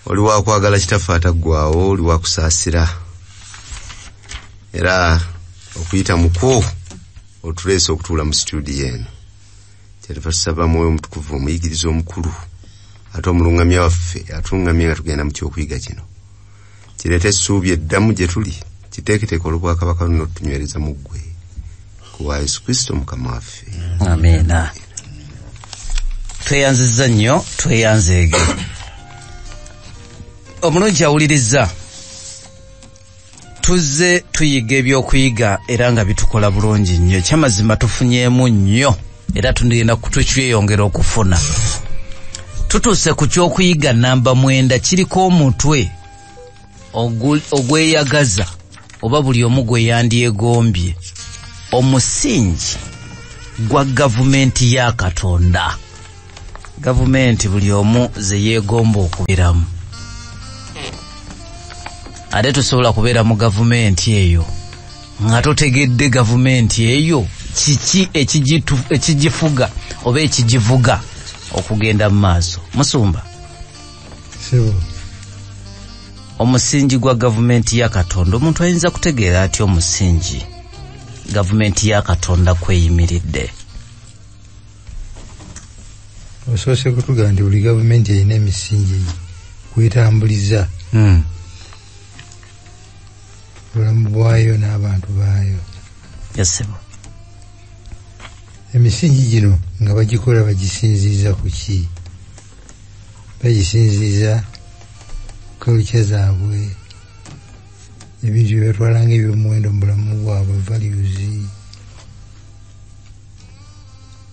oli wa kwagala kitaffe ataggwaawo, oli wa kusaasira era okuyita muko otuleese okutuula mu studio eno. Kyalifa tusaba Mwoyo Mutukuvu omuyigiriza omukulu ate omulungamya waffe atulungamye nga tugenda mu kyokuyiga kino, kireete essuubi eddamu gye tuli, kiteeketeeke olw'obwakabaka luno tunywereza mu ggwe kuwa Yesu Kristo Mukama waffe. Amina. Tweyanziza nnyo, tweyanzeege. Omulungi awuliriza, tuzze tuyiga ebyokuyiga era nga bitukola bulungi nnyo. Kyamazima tufunyeemu nnyo era tugenda kutukyeyongera okufuna. Tutuuse ku kyokuyiga namba 9, kiriko omutwe ogweyagaza oba buli omu gwe yandyegombye, omusingi gwa gavumenti ya Katonda. Gavumenti buli omu ze yeegomba okubeeramu. Ate tusobola kubeera mu gavumenti eyo nga totegedde gavumenti eyo kiki ekigifuga oba ekigivuga okugenda mu maaso. Musumba, omusingi gwa gavumenti ya Katonda, omuntu ayinza kutegeera atya omusingi gavumenti ya Katonda kweyimiridde? Osoose kutuga nti buli gavumenti erina emisingi kwetambuliza obulamu bwayo n'abantu baayo. Yasebo. Emisingi gino nga bagikola bagisinziiza ku ki? Bagisinziiza ku culture zaabwe, ebintu bye batwala ng'ebyomuwendo mu bulamu bwabwe, values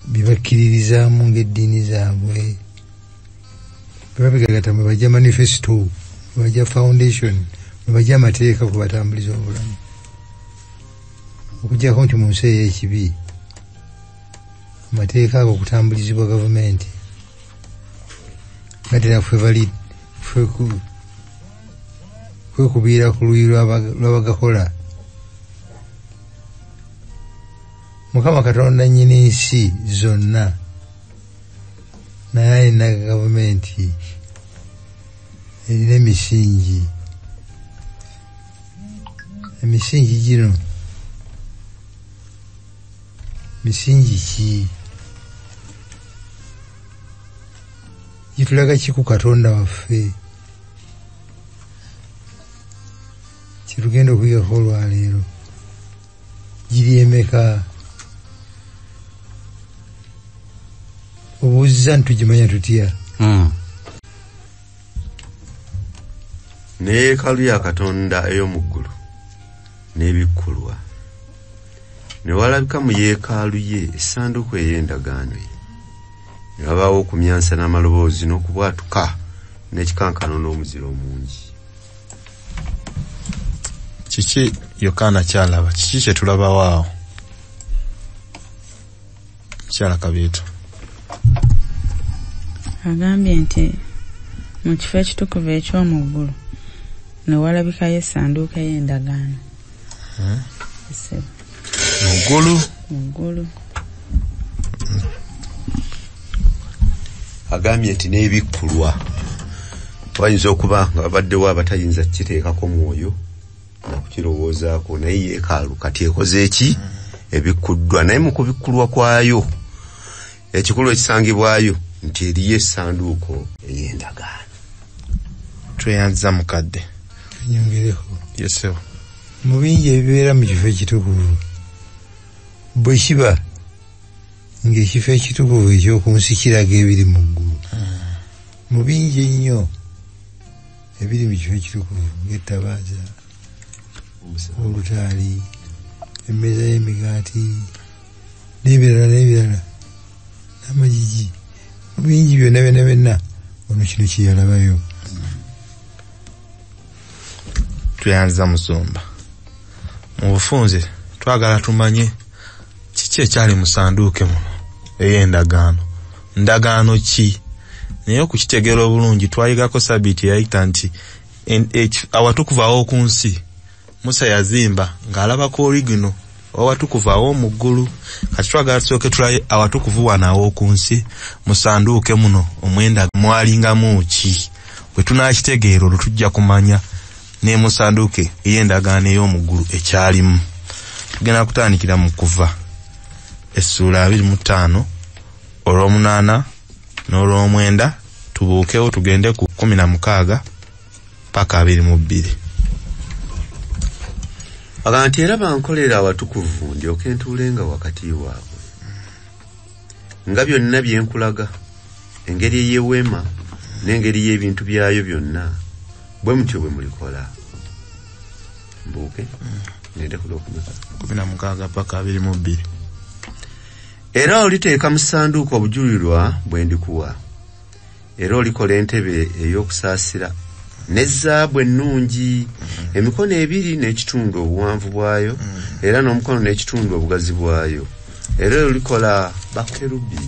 bye bakkiririzaamu ng'eddiini zaabwe, bwe babigagata mwe bajja manifesto, mwe bajja foundation, mwe bajja amateeka ku batambuliza obulamu. Okugyako nti mu nsi ey'ekibi amateeka ago okutambulizibwa gavumenti gatera kwekubiira ku luyi lw'abagakola. Mukama Katonda nnyini nsi zonna naye alina gavumenti erina emisingi. Emisingi gino misingi ki? Gitulaga ki ku Katonda waffe? Kitugenda okuyigako olwaleero. Giri emeka? Obuuziza ntitugimanya tutya? Ne yeekaalu ya Katonda ey'omu ggulu n'ebikkulwa, ne walabika mu yeekaalu ye essanduuko ey'endagaano ye, ne wabaawo okumyansa n'amaloboozi n'okubwatuka n'ekikankano n'omuzira omungi. Kiki Yokaana kyalaba? Kiki kye tulabawo awo? Mukyala Kabeeto agambye nti mu kifo ekitukuvu eky'omu ggulu ne walabikayo essanduuko y'endagaano. Muggulu agambye nti n'ebikkulwa wayinza okuba nga babaddewo abatayinza kiteekako mwoyo nakukirowoozaako, naye yeekaalu kati ekoze eki? Ebikkuddwa. Naye mu kubikkulwa kwayo ekikulu ekisangibwayo nti eriyo essanduuko ey'endagaano. Tweyanziza mukadde. Nyongereko. Yesewo. Mu bingi ebibeera mu kifo ekitukuvu bwe kiba ng'ekifo ekitukuvu eky'oku nsi kiraga ebiri mu ggulu. Mu bingi ennyo ebiri mu kifo ekitukuvu ng'ettabaaza, olutaali, emmeeza y'emigaati n'ebirala n'amagigi, mu bingi byonna ono kino kye yalabayo. Tweyanziza Musumba. Mu bufunze twagala tumanye kiki ekyali mu ssanduuke muno ey'endagaano. Ndagaano ki? Naye okukitegeera obulungi twayigako Sabiiti yayita nti awatukuvu aw'oku nsi Musa yazimba ng'alabako oligino awatukuvu aw'omu ggulu. Kati twagala tusooke tulabe awatukuvu wano aw'oku nsi mu ssanduuke muno omwenda mwalingamu ki? bwe tunakitegeera olwo tujja kumanya ne mu ssanduuke ey'endagaano ey'omuggulu ekyalimu. Tugenda kutandikira mu Kuva essula 25 olw'omunaana n'olw'omwenda tubuukewo tugende ku 16 paka 22. Aganti era bankolera awatukuvu ndyoke ntuulenga wakati waabwe. Nga byonna byenkulaga engeri ey'eweema n'engeri y'ebintu byayo byonna bwe mutyo bwe mulikola. Mbuuke ngende ku 16 paka 22. Era oliteeka mu ssanduuko obujulirwa bwe ndikuwa. Era olikola entebe ey'okusaasira ne zaabu ennungi emikono 2 n'ekitundu obuwanvu bwayo era n'omukono n'ekitundu obugazi bwayo. Era olikola bakerubi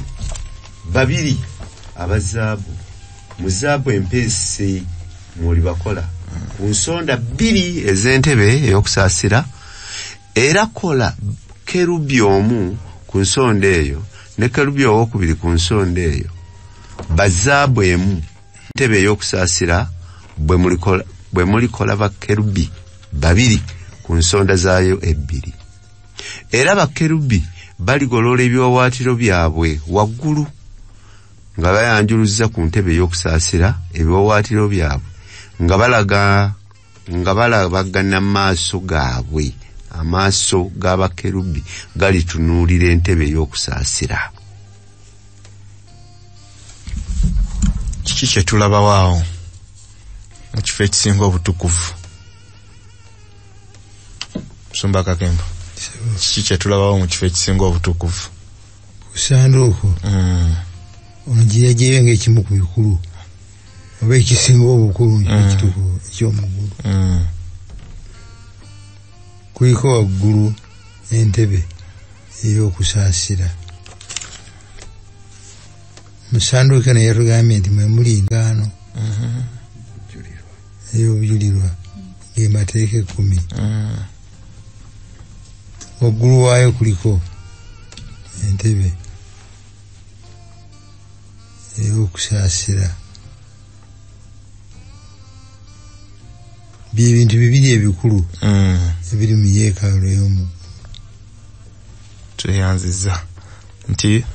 2 abazaabu mu zaabu empeesi mwoli bakola ku nsonda 2 ez'entebe ey'okusaasira. Era kola kerubi omu ku nsonda eyo ne kerubi owokubiri ku nsonda eyo bazaabu emu ntebe ey'okusaasira bwe mulikola bakerubi 2 ku nsonda zaayo 2. Era bakerubi baligolola ebiwawaatiro byabwe waggulu nga bayanjuluza ku ntebe ey'okusaasira ebiwawaatiro byabwe nga balabagana maaso gaabwe. Amaaso g'abakerubi galitunuulira entebe ey'okusaasira. Kiki kye tulabawo awo mu kifo ekisinga obutukuvu? Musumba Kakembo, kiki kye tulabawo mu kifo ekisinga obutukuvu? Ku ssanduuko onogiragyeyo ng'ekimu ku bikulu oba ekisinga obukulu ekitukuvu eky'omuggulu. Kuliko waggulu entebe ey'okusaasira. Mu ssanduuko naye yatugambye nti mwe muli endagaano ey'obujulirwa ng'emateeka 10. Waggulu waayo kuliko entebe ey'okusaasira. By'ebintu 2 ebikulu ebiri mu yeekaalu ey'omuggulu. Tweyanziza nti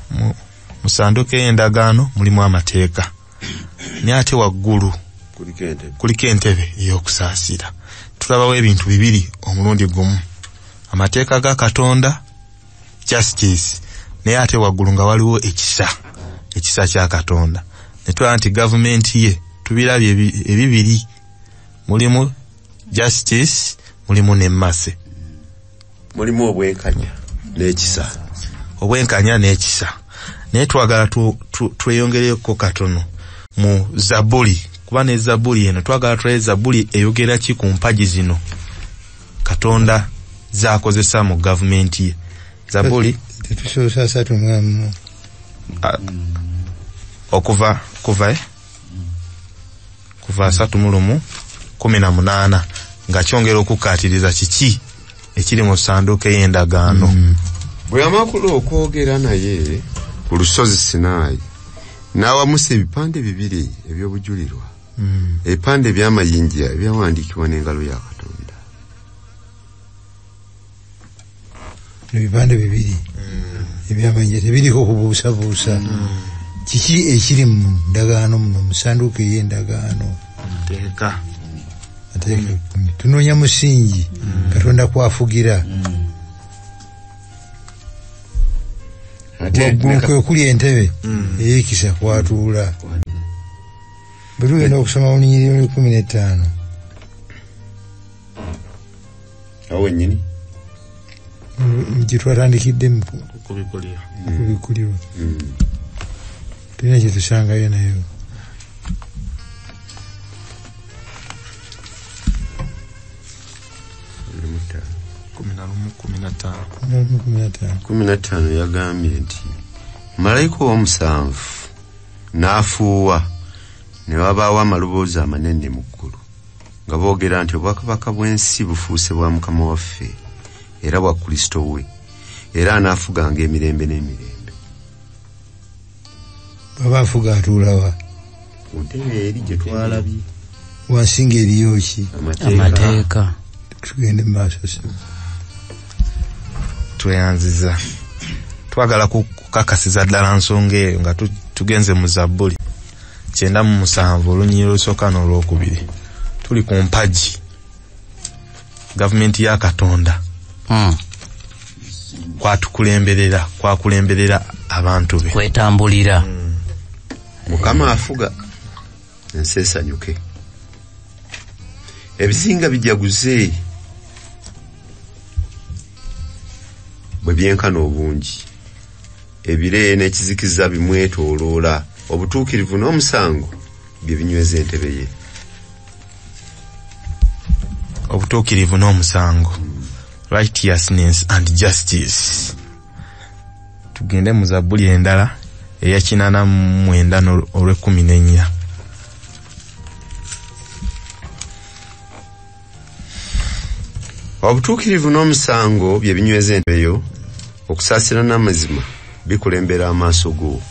mu ssanduuko ey'endagaano mulimu amateeka naye ate waggulu kuliko entebe ey'okusaasira. Tulabawo ebintu 2 omulundi gumu, amateeka ga Katonda, justice, naye ate waggulu nga waliwo ekisa kya Katonda. Ne tulaba nti gavumenti ye tubirabye ebibiri, mulimu justice, mulimu n'emmase, mulimu obwenkanya n'ekisa. Naye twagala tweyongereko katono mu Zabuli, kuba ne Zabuli eno twagala tulabe Zabuli eyogera ki ku mpagi zino Katonda z'akozesa mu gavumenti ye. Zabuli tetusobola 3 okuva 3:18 nga kyongera okukkaatiriza kiki ekiri mu ssanduuko ey'endagaano. Bwe amakulu okwogera naye ku lusozi Sinaayi n'awamusa ebipande 2 eby'obujulirwa, ebipande by'amayinja ebyawandiikibwa n'engalo ya Katonda. Ebipande 2 eby'amayinja tebiriko kubuusabuusa. Kiki ekiri mu ndagaano muno mu ssanduuko ey'endagaano? Mateeka 10. Tunoonya musingi Katonda kwafugira. Waggulu kwe kuli entebe ey'ekisa kwatuula. Bwe tugenda okusoma mu Lunyiriri 15 awo nnyini gye twatandikidde mu kubikulirwa. Tulina kye tusangayo nayo. kumi na ttaano yagambye nti malayika ow'omusanvu n'afuuwa ne wabaawo amaloboozi amanene mu ggulu nga boogera nti obwakabaka bw'ensi bufuuse bwa Mukama waffe era bwa Kristo we, era anaafuganga emirembe n'emirembe. Baba afuga atuula wa? Kuntebe eri gye twalabye. Wansinga eriyo ki? Amateeka. Tugende maaso. Tweyanziza. Twagala kukakasiza ddala nsonga eyo nga tugenze mu Zabbuli 97 olunyiriri olusooka n'olwokubiri. Tuli ku mpagi gavumenti ya Katonda kwakulemberera abantu be kwetambulira. Mukama afuga ensi esanyuke. Ebizinga bijaguze bwe byenkana obungi. Ebire n'ekizikiza bimwetooloola. Obutuukirivu n'omusango bye binyweza entebe ye. Obutuukirivu n'omusango, righteousness and justice. Tugende mu Zabbuli endala eya 89 olw'14. Obutuukirivu n'omusango bye binyweza entebe yo, okusaasira n'amazima bikulembera amaaso go.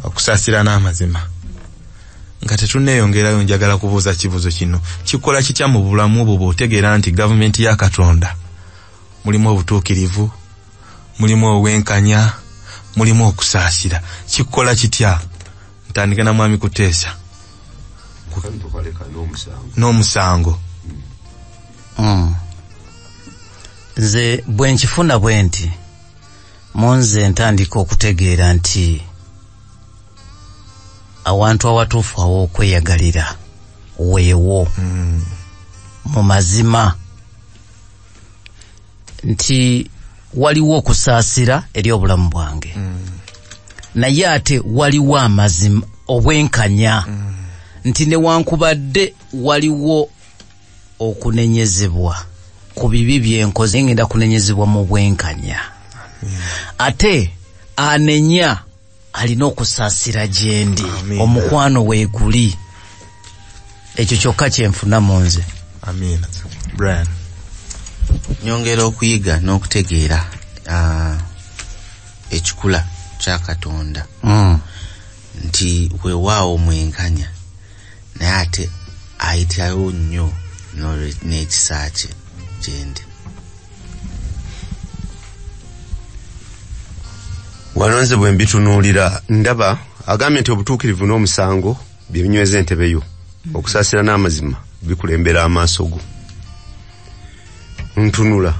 Okusaasira n'amazima nga tetunneeyongerayo, njagala kubuuza kibuzo kino. Kikola kitya mu bulamu bwo bw'otegeera nti gavumenti ya Katonda mulimu obutuukirivu, mulimu obwenkanya, mulimu okusaasira? Kikola kitya? Ntandike na Mwami Kuteesa. N'omusango. Nze bwe nkifuna bwe nti munze ntandika okutegeera nti awantu awatuufu aw'okweyagalira weewo mu mazima, nti waliwo okusaasira eri obulamu bwange, naye ate waliwo amazima obwenkanya, nti newankubadde waliwo okunenyezebwa ku bibi byenkoze ngenda kunenyezebwa mu bwenkanya, ate anenya alina okusaasira gyendi. Omukwano weeguli. Ekyo kyokka kyenfuna mu nze. Amina. Brian. Nyongera okuyiga n'okutegeera ekikula kya Katonda nti weewaawo mwenkanya naye ate ayitayo nnyo n'ekisa kye gyendi. Walonze bwe mbitunuulira ndaba agambye nti obutuukirivu n'omusango bye binyweza entebe yo, okusaasira n'amazima bikulembera amaaso go. Ntunula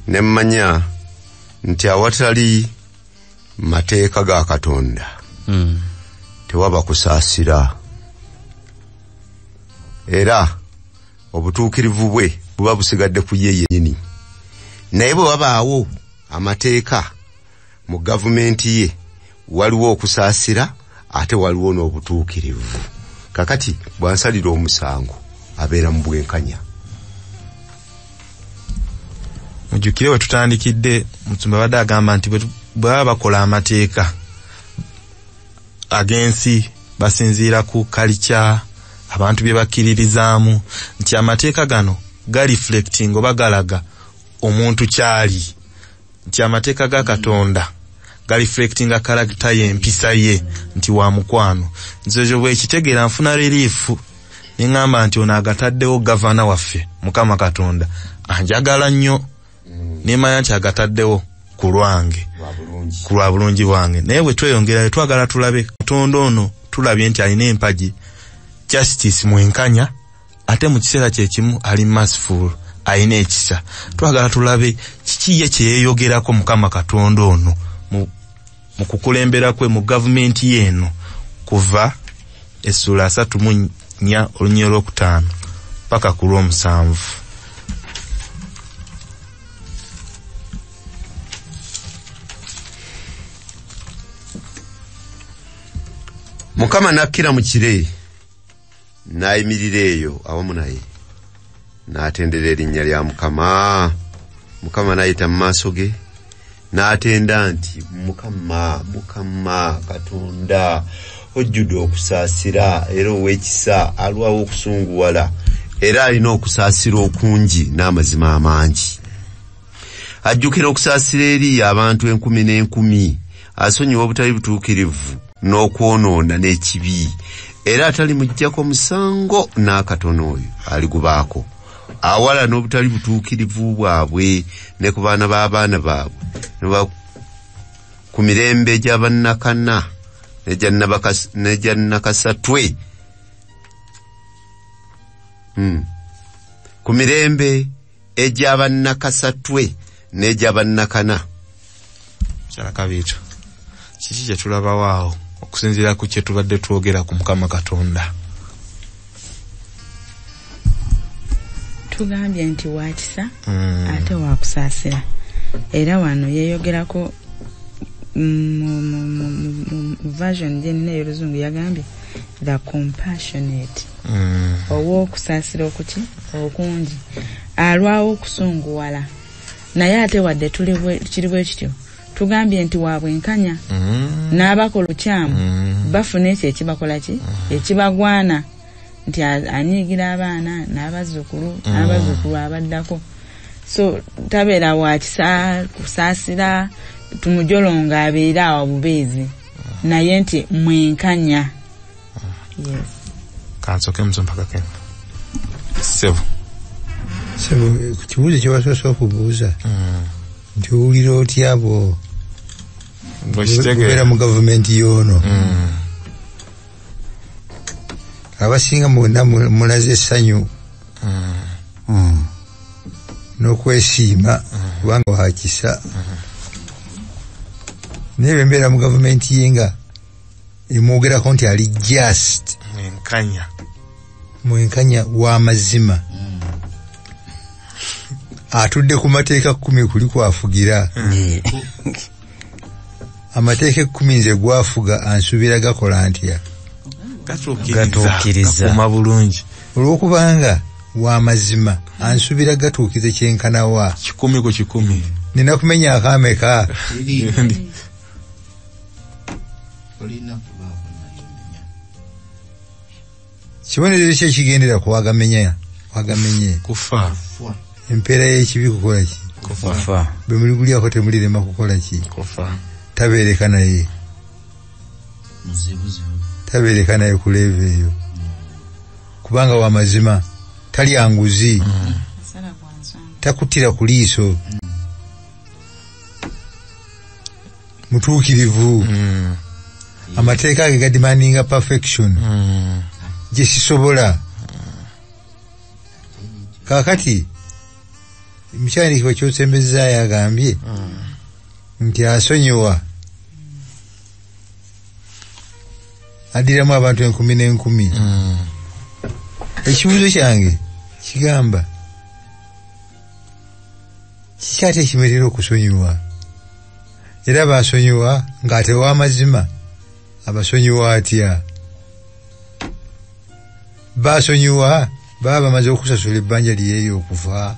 ne mmanya nti awatali mateeka ga Katonda tewaba kusaasira, era obutuukirivu bwe buba busigadde ku ye yennyini. Naye bwe wabaawo amateeka mu gavumenti ye, waliwo okusaasira ate waliwo n'obutuukirivu. Kakati bwansalira omusango abeera mu bwenkanya. Mujjukire we tutandikidde, Musumba badde agamba nti bw'aba bakola amateeka ag'ensi basinziira ku kalica abantu bye bakkiririzaamu, nti amateeka gano galiflecting oba galaga omuntu kyali, nti amateeka ga Katonda galiflectinga character ye, empisa ye, nti wa mukwano. Nze bwe kitegeera nfuna relief ne ngamba nti ono agataddewo gavana waffe Mukama Katonda anjagala nnyo, nemanya nti agataddewo ku lwange, ku lwa bulungi bwange. Naye bwe tweyongera twagala tulabe Katonda ono, tulabye nti alina empagi, justice mwenkanya, ate mu kiseera kyekimu ali merciful, alina ekisa. Twagala tulabe kiki ye kye yeeyogerako Mukama Katonda ono mu kukulembera kwe mu gavumenti yeno, kuva essula 3:4 olunyiriri olw'okutaano paka ku lw'omusanvu. Mukama nakkira mu kire n'ayimirira eyo awamu naye n'atendera erinnya lya Mukama. Mukama n'ayita mu maaso ge n'atenda nti Mukama Katonda ojjudde okusaasira era ow'ekisa, alwawo okusunguwala era alina okusaasira okungi n'amazima amangi. Ajjukira okusaasira eri abantu 10,000, asonyiwa obutali butuukirivu n'okwonoona n'ekibi era atali mujjako musango n'akatono oyo aligubaako awala n'obutali butuukirivu bwabwe ne ku baana b'abaana baabwe ku mirembe gy'abannakana n'egya nakasatwe ku mirembe egy'abannakasatwe n'egy'abannakana. Kyala Kabiita, kiki kye tulabawo awo okusinziira ku kye tubadde twogera ku Mukama Katonda? Tugambye nti wakisa ate wakusaasira era wano yeeyogerako version jenna y'Oluzungu yagambye the compassionate ow'okusaasira okuki okungi alwawo okusunguwala naye ate wadde kiri bwe kityo tugambye nti wabwenkanya n'abakola olukyamu bafuna ekyo ekibakola ki ekibagwana nti anyigira abaana n'abazzukulu abaddako so tabeera wakisa kusaasira tumujolonga abeera awo bubeezi naye nti mwenkanya. Yes. Kansoke Musumba Kenya. Sebo ku kibuuzo kye wasoose okubuuza nti owulira otya abo kubeera mu gavumenti y'ono abasinga mwonna mulaze essanyu n'okwesiima kubanga wakisa naye bembeera mu gavumenti yenga emwogerako nti ali just mwenkanya w'amazima atudde ku mateeka 10 kuli kwafugira amateeka 10 nze gwafuga ansuubira gakola ntya gatuukiriza akuma bulungi olw'okubanga w'amazima ansuubira gatuukize kyenkana wa 10 ku 10 nina kumenya akaameka kibonero kye kigendera ku wagamenye kufa empeera y'ekibi kukola ki kufa bwe muli gulyako temulirema kukola ki kufa tabeereka naye tabeereka naye ku leeva eyo kubanga w'amazima talya nguzi takuttira ku liiso mutuukirivu amateeka ge gadimandinga perfection gye sisobola kaakati mukyandikibwa ky'osembezaayo agambye nti asonyiwa addiramu abantu 10,000 ekibuuzo kyange kigamba kiki ate ekimerera okusonyiwa era basonyiwa ng'ate w'amazima abasonyiwa atya basonyiwa baba bamaze okusasula ebbanja lyeri okuva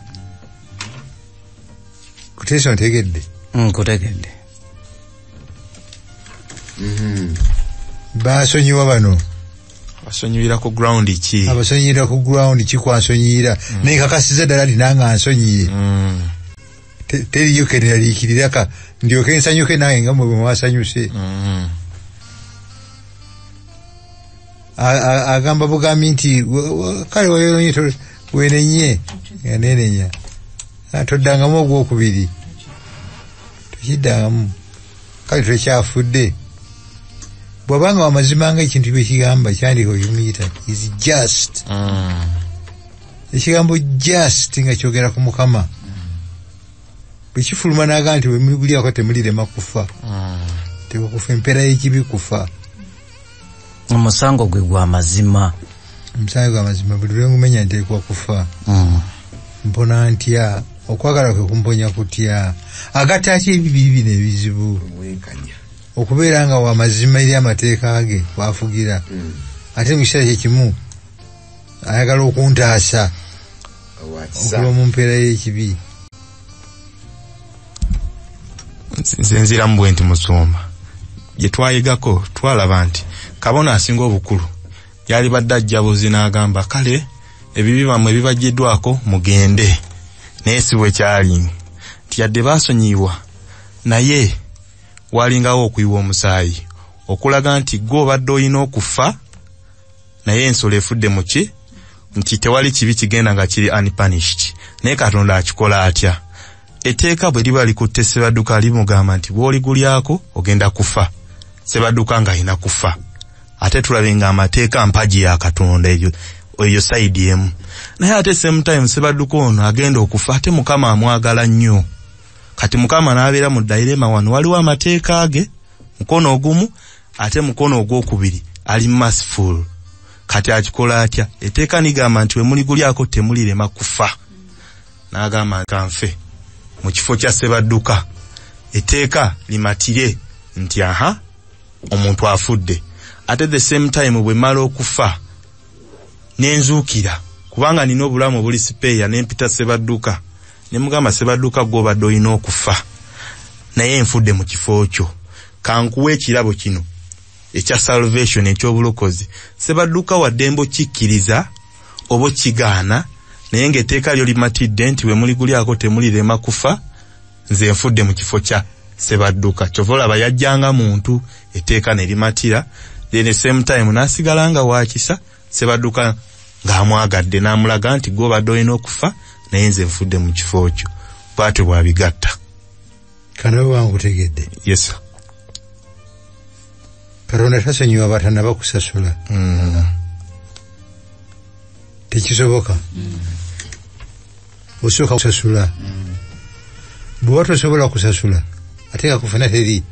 kuteesa ntegedde nkutegedde basonyiwa bano basonyiwira ku ground ki abasonyiyira ku ground ki kwansonyiyira naye kakasiza ddala nti nange ansonyiye teriyo keneralikirira ndyoke nsanyuke nange nga mwe mwasanyuse agamba bugambi nti kale weyonye wenenye yanenenya toddangamu ogwokubiri tukiddangamu kale twekyafudde bw'abanga wamazima nga ekintu byekigamba kyandika kimuyita is just ekigambo just nga kyogera ku Mukama bwekifuluma naga nti wemuliako temulirema kufa tekukufa empeera y'ekibi kufa omusango gwe gwa mazima omusango gwa mazima buli lwengumenya nteekwa kufa mpona ntya okwagala kwe kumponya kutya agatta ki ebibiri bino ebizibu okubeera nga w'amazima eri amateeka ge wafugira ate mu kiseera kyekimu ayagala okuntaasa okuba mu mpeera y'ekibi nziramu bwe nti Musumba gye twayigako twalaba nti kabona asinga obukulu yali badde ajjabuzi n'agamba kale ebibi bamwe ebibagiddwako mugende naye si bwe kyali nti yadde baasonyiibwa naye walingawo okuyiwa omusaayi okulaga nti gwe obadde olina okufa naye ensolo efudde mu ki nti tewali kibi kigenda nga kiri unpunished. Naye Katonda akikola atya? Etteeka bwe liba likutte Ssebadduka limugamba nti bw'oligulyako ogenda kufa, Ssebadduka ng'alina kufa. Ate tulabe nga amateeka mpaji ya Katonda eyo side emu. Naye ate same time Ssebadduka ono agenda okufa, ate Mukama amwagala nnyo. Kati Mukama n'abeera mu dilema wano, waliwo amateeka ge mukono ogumu, ate mukono ogwokubiri ali merciful. Kati akikola atya? Etteeka nigamba nti we muligulyako temulirema kufa. N'agamba kanfe mu kifo kya Ssebadduka. Etteeka limatire nti omuntu afudde. Ate the same time bwe mala okufa nenzuukira, kubanga nina obulamu obuli sipeya, nempita Ssebadduka ne mugamba Ssebadduka gwe obadde olina okufa naye nfudde mu kifo kyo, kankuwa ekirabo kino ekya salvation ekyobulokozi. Ssebadduka waddembo kikkiriza oba kigaana, naye ng'etteeka lyo limatidde nti we muligulyako temulirema kufa, nze nfudde mu kifo kya Ssebadduka. Kyova olaba yajjanga muntu, etteeka ne limatira, then the same time n'asigala nga waakisa, Ssebadduka ng'amwagadde n'amulaga nti gwe obadde olina okufa naye nze nfudde mu kifo kyo. Bw'atyo bw'abigatta. Kano wangutegedde. Yes sir. Katonda tasonyiwa batana bakusasula. Tekisoboka. Osooka kusasula. Bw'oba tosobola kusasula ate kakufuna teri.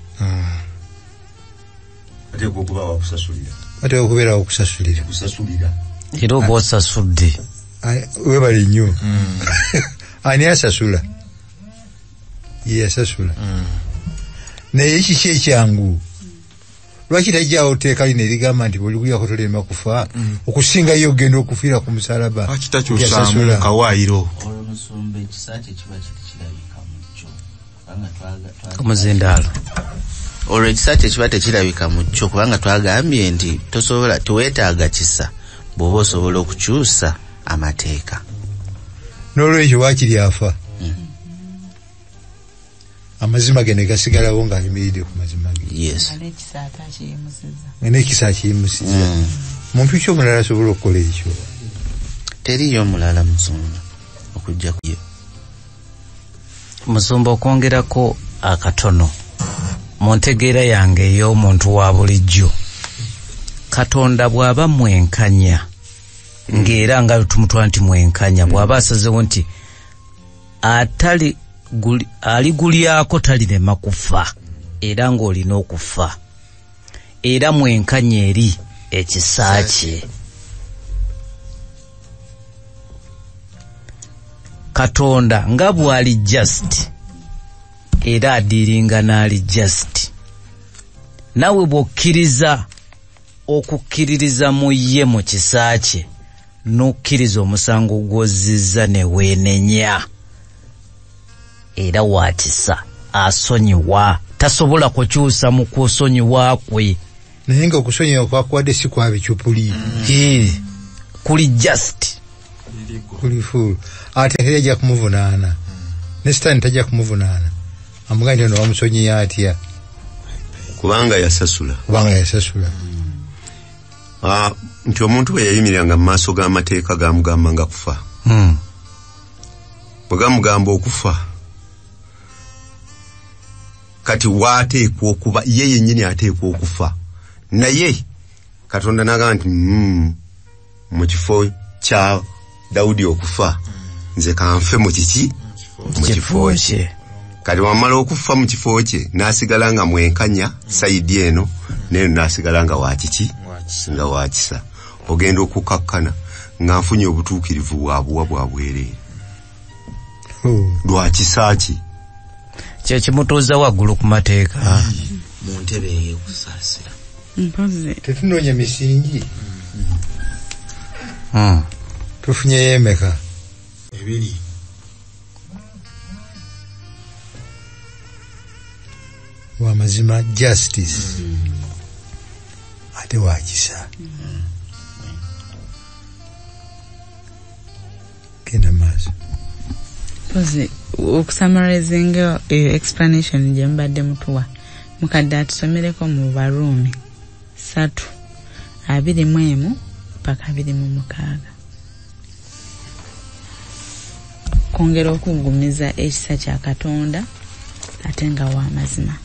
Ate okuba wakusasulira. Ate okubeera wakusasulira. Kusasulira. Era oba osasudde. Webale nnyo. Ani asasula? Ye asasula. Naye kiki ekyangu? Lwaki tajjaawo tteeka lino erigamba nti bw'oligulyako tolema kufa? Okusinga yo ogenda okufiira ku musalaba. Akitakyusaamu mu kawaayiro. Olw'omusumba ekisa kye kiba tekirabika mu kyo. Omuzindaalo. Olwo ekisa kye kiba tekirabika mu kyo kubanga twagambye nti teweetaaga kisa bw'oba osobola okukyusa amateeka. N'olwekyo waakiri afa. Amazima ge ne gasigalawo ng'ayimiridde ku mazima ge. Yes. N'ekisa akiyimusiza. Muntu ki omulala asobola okukola ekyo? Teriyo mulala musumba okujja kuye. Musumba okwongerako akatono mu ntegeera yange ey'omuntu wa bulijjo, Katonda bw'aba mwenkanya ng'era nga tumutwala nti mwenkanya, bw'aba asazewo nti aligulyako talirema kufa era ng'olina okufa, era mwenkanya eri ekisa kye. Katonda nga bw'ali just era adiringa n'ali just, nawe bw'okkiriza okukkiririza mu ye mu kisa kye n'okkiriza omusango gw'ozizza ne weenenya, era waakisa asonyiwa, tasobola kukyusa mu kusonyiwa kwe. Naye nga okusonyiwa kwakuwadde si kwa bikyupuli. Kuli just. Kuli full. Ate tajja kumuvunaana. Ne Sitaani tajja kumuvunaana. Amugambye nti wamusonyiya atya? Kubanga yasasula. Nti omuntu bwe yayimiranga mu maaso g'amateeka gamugambanga kufa. Bwe gamugamba okufa, kati waateekwa okuba ye yennyini ateekwa okufa. Naye Katonda n'agamba nti mu kifo kya Dawudi okufa, nze kanfe mu kiki? Mu kifo kye. Kati wamala okufa mu kifo kye n'asigala nga mwenkanya sayidi eno, n'eno n'asigala nga wakiki? Nga wakisa. Ogenda okukakkana nga nfunye obutuukirivu bwabuwa bwa bwereere. Lwakisa ki? Kye kimutuuza waggulu ku mateeka. Mu ntebe ey'okusaasira. Tetunoonya misingi. Tufunyeyo emeka? 2. Wamazima justice. Ate wakisa. Kenda maaso. Okusamarizinga explanation gye mbadde mutuwa, mukadde atusomereko mu Baruumi 3:21 paka 26. Kwongera okugumiza ekisa kya Katonda ate nga wa mazima.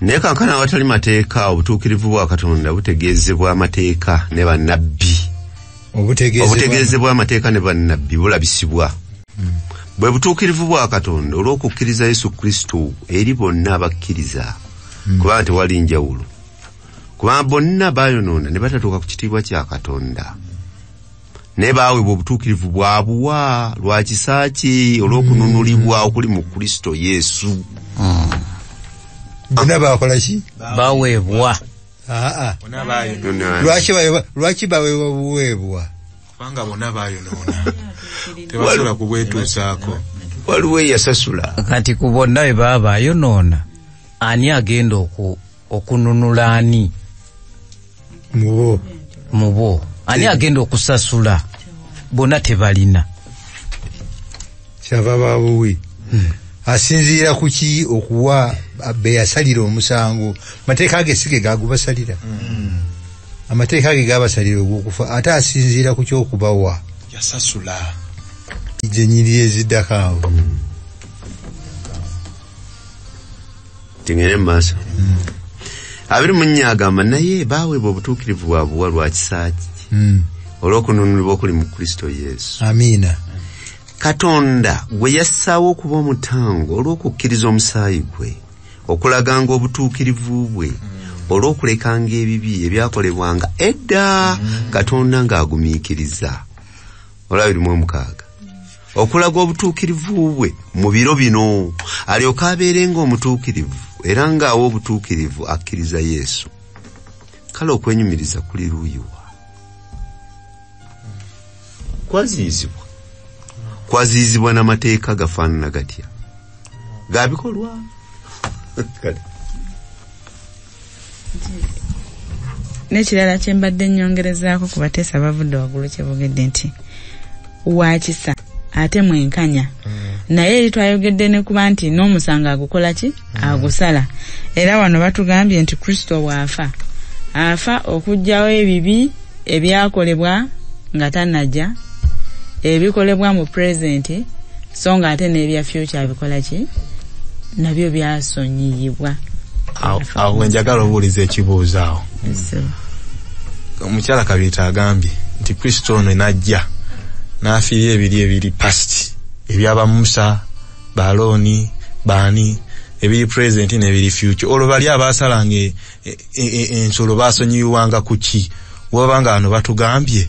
Naye kankana awatali mateeka obutuukirivu bwa Katonda butegeezebwa amateeka ne bannabbi. Obutegeezebwa amateeka ne bannabbi bulabisibwa. Bwe butuukirivu bwa Katonda olw'okukkiriza Yesu Kristo eri bonna abakkiriza. Kubanga tewali njawulo. Kubanga bonna baayonoona ne batatuuka ku kitiibwa kya Katonda. Ne baawebwa obutuukirivu bwabuwa lwa kisa kye olw'okununulibwa okuli mu Kristo Yesu. Bonna bakola ki? Baweebwa. Lwaki baweebwa buweebwa? Kubanga bonna baayonoona. Tebasobola kubwetuusaako. Waliwo eyasasula. Kati ku bonna bwe baba baayonoona, ani agenda okununula ani? Mubo. Ani agenda okusasula? Bonna tebalina. Kyava babuwi. Asinziira ku ki okuwa be yasalira omusango? Mateeka ge sige gagubasalira. Amateeka ge gabasalira okufa ate asinziira ku ky'okubawa. Yasasula. Ijenyiri eziddakaawo. Tingere maaso. Abiri munnya agamba naye baweebwa obutuukirivu bwabuwa lwa kisa kye. Olw'okununulibwa okuli mu Kristo Yesu. Amiina. Katonda gwe yassaawo okuba omutango olw'okukkiriza omusaayi gwe, okulaganga obutuukirivu bwe, olw'okulekanga ebibi ebyakolebwanga edda Katonda ng'agumiikiriza. Olwa 26. Okulaga obutuukirivu bwe mu biro bino alyoka abeerenga omutuukirivu era ng'awa obutuukirivu akkiriza Yesu. Kale okwenyumiriza kuli luuyiwa. Kwaziizibwa n'amateeka gafaanana gatya? Gabikolwa. N'ekirala kye mbadde nnyongerezaako ku bateesa bavudde waggulu kye bogedde nti wakisa ate mwenkanya. Naye eri twayogedde ne kuba nti n'omusango agukola ki? Agusala. Era wano batugambye nti Kristo waafa. Afa okuggyawo ebibi ebyakolebwa nga tannajja, ebikolebwa mu present, so nga ate n'ebya future bikola ki? Nabyo byasonyiyibwa. Awo njagala obuuliza ekibuuzo awo. Omukyala Kabiita agambye nti Kristo ono najja n'afiirira ebiri past ebyaba Musa, Balooni, Baani, ebiri present n'ebiri future. Olwo bali abaasalanga ensolo baasonyiwanga ku ki? Wabanga ano batugambye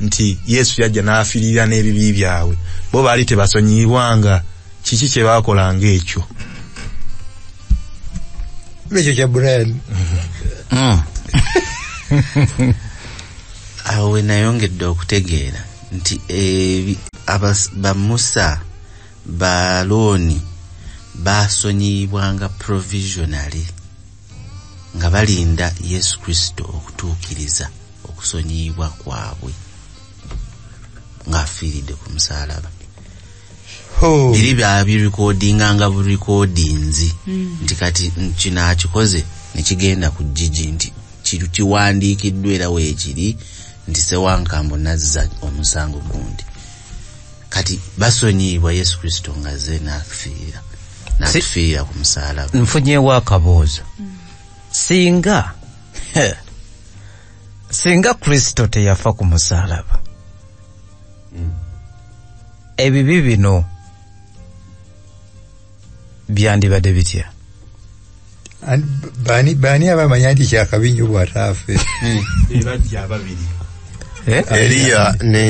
nti Yesu yajja n'afiirira n'ebibi byabwe. Bo baali tebasonyiwanga. Kiki kye baakolanga ekyo? Ekyo kya Brian. Awo we nayongedde okutegeera nti ba Musa, Balooni baasonyiyibwanga provisionally nga balinda Yesu Kristo okutuukiriza okusonyiyibwa kwabwe ng'afiiridde ku musaalaba. Biri byabirikodinga nga burekodinzi nti kati kino akikoze ne kigenda ku jjiji nti kiwandiikiddwa era weekiri nti Ssewankambo nazza omusango gundi. Kati basonyiyibwa Yesu Kristo ng'azze n'atufiira ku musaalaba. Nfunyeewo akaboozo. Singa Kristo teyafa ku musaalaba, ebibi bino byandibadde bitya? Baani abamanya nti kyakabinyo bw'ataafe? Eliya ne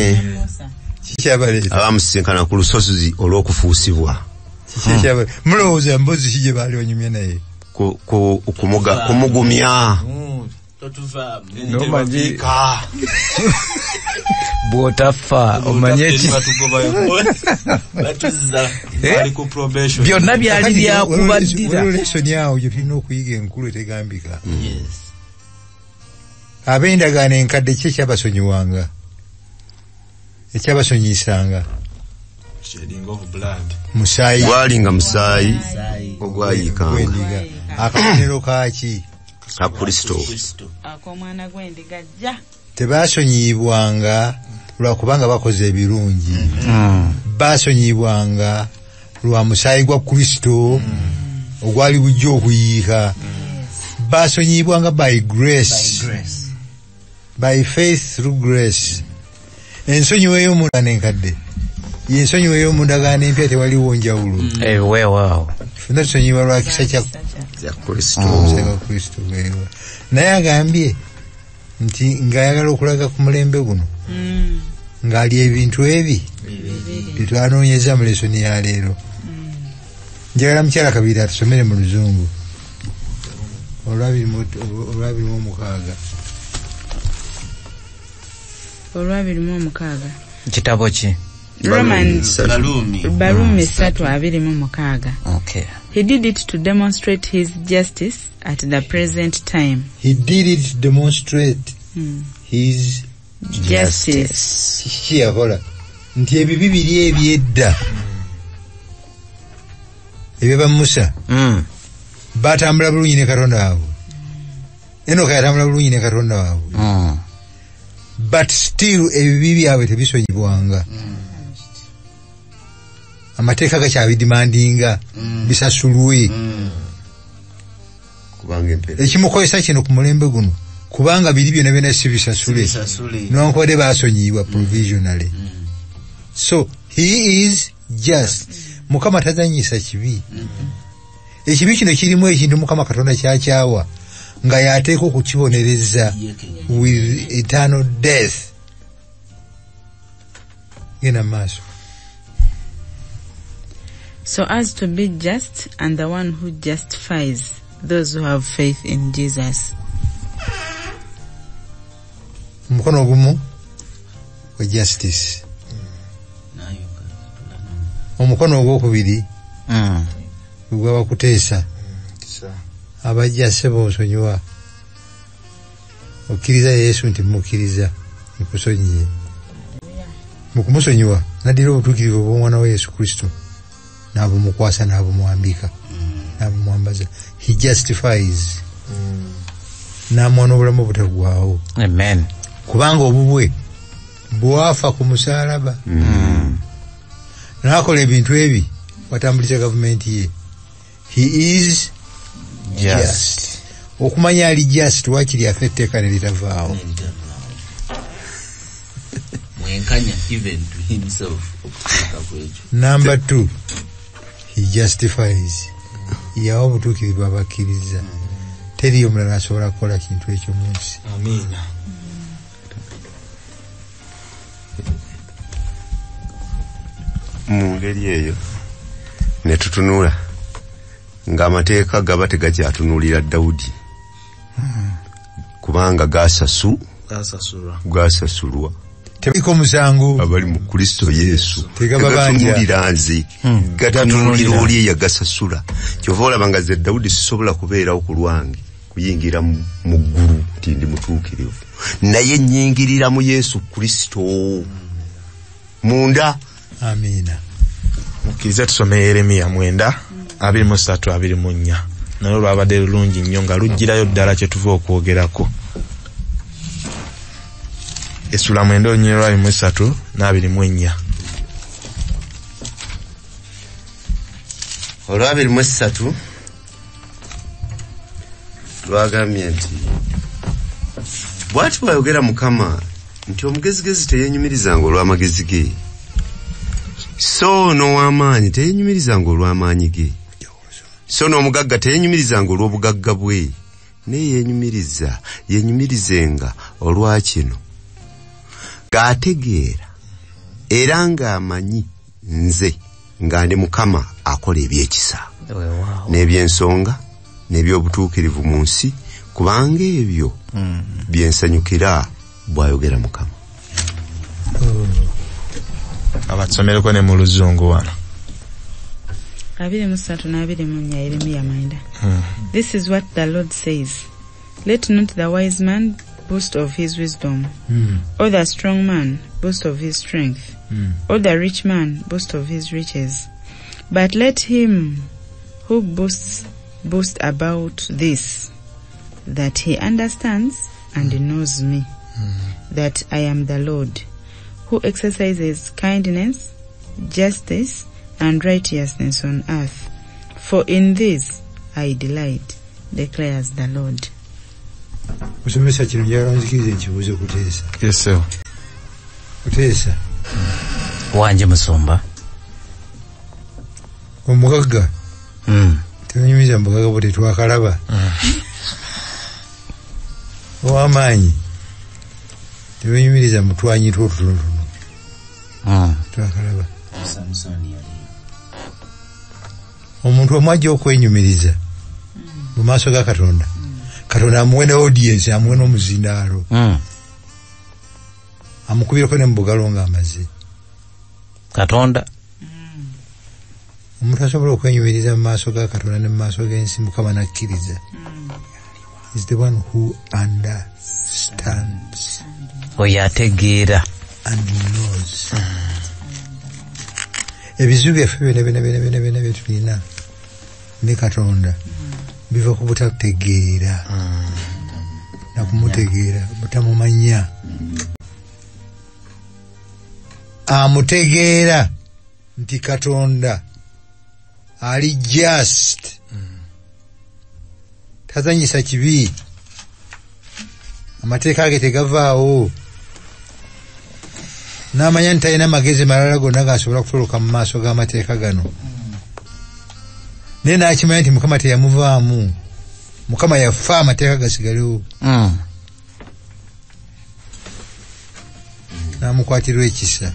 abamusisinkana ku lusozi olw'okufuusibwa. Mulowooza mbozi ki gye baali banyumya naye? Kumugumya. Bw'otafa omanye ki? Byonna byali byakubaddira. Lesoni awo gye tulina okuyiga enkulu etegambika. ab'endagaano enkadde kye kyabasonyiwanga ekyabasonyisanga musaayi gwalinga musaayi ogwayikanga akabonero kaki ka Kristo ak'omwana gw'endiga jja tebasonyibwanga lwakubanga bakoze ebirungi basonyibwanga lwa musaayi gwa Kristo ogwali bujja okuyiika basonyibwanga by grace by faith through grace ensonyiwa ey'omundagaano enkadde y'ensonyiwa ey'omundagaano empya tewaliwo njawulo weewaawo ffenna tusonyibwa lwa kisa kya Kristo naye agambye nti ng'ayagala okulaga ku mulembe guno ng'ali ebintu ebi byetwanoonyeza mu lesoni ya leero njagala mukyala Kabiri atusomere mu Luzungu olwabirimu kitabo ki Baluumi 3:26. okay He did it to demonstrate his justice at the present time. He did it to demonstrate his Justice. kiki yakola nti ebibi biri ebyedda ebyaba Musa batambula bulungi ne Katonda waabwe Enoka yatambula bulungi ne Katonda waabwe but still ebibi byabwe tebisonyibwanga amateeka gakyabidimandinga bisasulwe ekimukozesa kino ku mulembe guno kubanga biri byonna byonna si bisasule newankubadde basonyibwa provisionally so he is just Mukama tazanyisa kibi ekibi kino kirimu ekintu Mukama Katonda kyakyawa nga yateeka okukibonereza with eternal death genda maaso. So as to be just and the one who justifies those who have faith in Jesus. Mukono ogumu wa justice. Omukono ogwokubiri gw'abakuteesa abajja sebo osonyiwa okkiriza Yesu nti mukkiriza nkusonyiye mukumusonyiwa naddira obutuukirivu obw'omwana wa Yesu Kristo n'abumukwasa n'abumwambika n'abumwambaza he justifies n'amwana obulamu obutaggwaawo amen kubanga obubwe bwafa ku musaalaba n'akola ebintu ebi watambuliza gavumenti ye he is just okumanya ali just wakiri afa etteeka ne litavaawo number 2 he justifies yawa obutuukirivu abakkiriza teriyo mulala asobola kukola kintu ekyo mu nsi amina mu ngeri eyo ne tutunula ng'amateeka gaba tegakyatunulira Dawudi kubanga gasasulwa tebiko musango abali mu Kristo Yesu tegatunulira nze gatunulira oli eyagasasula kyova olaba nga ze Dawudi sisobola kubeerawo ku lwange kuyingira mu ggulu nti ndi mutuukirivu naye nnyingirira mu Yesu Kristo munda. Amina. Mukkiriza tusome Yeremiya 9:23-24 nayo lwabadde lulungi nnyo nga lujjirayo ddala kye tuva okwogerako. Essula 9:23-24 olw'abiri lwagambye nti bw'ati bw'ayogera Mukama nti omugezigezi teyenyumirizanga olw'amagezi ge so n'ow'amaanyi teyenyumirizanga olw'amaanyi ge so n'omugagga teyenyumirizanga olw'obugagga bwe naye yenyumirizenga olwa kino ng'ategeera era ng'amanyi nze nga ndi Mukama akola ebyekisa n'ebyensonga n'ebyobutuukirivu mu nsi kubanga ebyo byensanyukira bw'ayogera Mukama. Abatsomereko ne mu Luzungu wano 23:24 Yeremiya 9. This is what the Lord says. Let not the wise man boast of his wisdom, or the strong man boast of his strength, or the rich man boast of his riches. But let him who boasts boast about this, that he understands and knows me, that I am the Lord, who exercises kindness, justice, and righteousness on earth. For in this I delight, declares the Lord. Musomesa kino njyalanzikiriza nkibuuze Kuteesa. Yes, sir. Kuteesa. Wanje Musumba. Omugagga. Tenyumiza mugagga bwe twakalaba. Ow'amaanyi. Tenyumiriza mutwanyi tutono. Twakalaba. Omuntu omwajja okwenyumiriza mu maaso ga Katonda. Katonda amuwe ne audience, amuwe n'omuzindaalo. Amukubireko ne mubugalo ng'amaze. Katonda. Omuntu asobola okwenyumiriza mu maaso ga Katonda ne mu maaso g'ensi Mukama n'akkiriza. Is the one who understands. Oyo ategeera. And knows. Ebizibu byaffe byonna bye tulina ne Katonda biva ku butategeera na kumutegeera, butamumanya. Amutegeera nti Katonda ali just, tazanyisa kibi, amateeka ge tegavaawo, n'amanya nti talina magezi malala gonna g'asobola kutoloka mu maaso g'amateeka gano. Naye n'akimanya nti Mukama teyamuvaamu, Mukama yafa amateeka gasigalewo. N'amukwatirwa ekisa,